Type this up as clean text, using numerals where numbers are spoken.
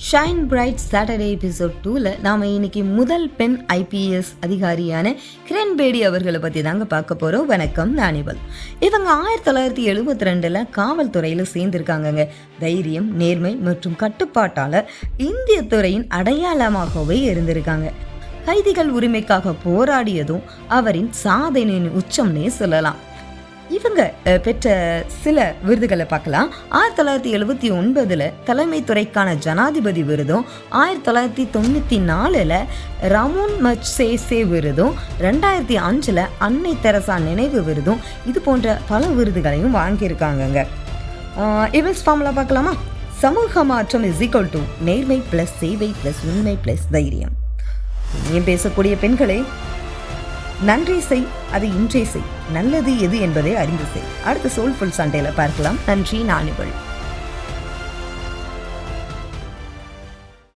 Shine bright Saturday episode 2ல் நாம் இன்னைக்கு முதல் பெண் ஐபிஎஸ் அதிகாரியான கிரண் பேடி அவர்களை பற்றி தாங்க பார்க்க போகிறோம். வணக்கம், நானிவல். இவங்க 1972 காவல்துறையில் சேர்ந்திருக்காங்கங்க. தைரியம், நேர்மை மற்றும் கட்டுப்பாட்டால் இந்திய துறையின் அடையாளமாகவே இருந்திருக்காங்க. கைதிகள் உரிமைக்காக போராடியதும் அவரின் சாதனையின் உச்சம்னே சொல்லலாம். இவங்க பெற்ற சில விருதுகளை பார்க்கலாம். 1979 தலைமை துறைக்கான ஜனாதிபதி விருதும், 1994 ரமோன் மக்சேசே விருதும், 2005 அன்னை தெரசா நினைவு விருதும், இது போன்ற பல விருதுகளையும் வாங்கியிருக்காங்கங்க. இவல்ஸ் ஃபார்முலா பார்க்கலாமா? சமூக மாற்றம் = நேர்மை + சேவை + உண்மை + தைரியம். ஏன் பேசக்கூடிய பெண்களே, நன்றி செய், அது இன்றே செய், நல்லது எது என்பதை அறிந்து செய். அடுத்த சோல்ஃபுல் சண்டையில் பார்க்கலாம். நன்றி, நானிவள்.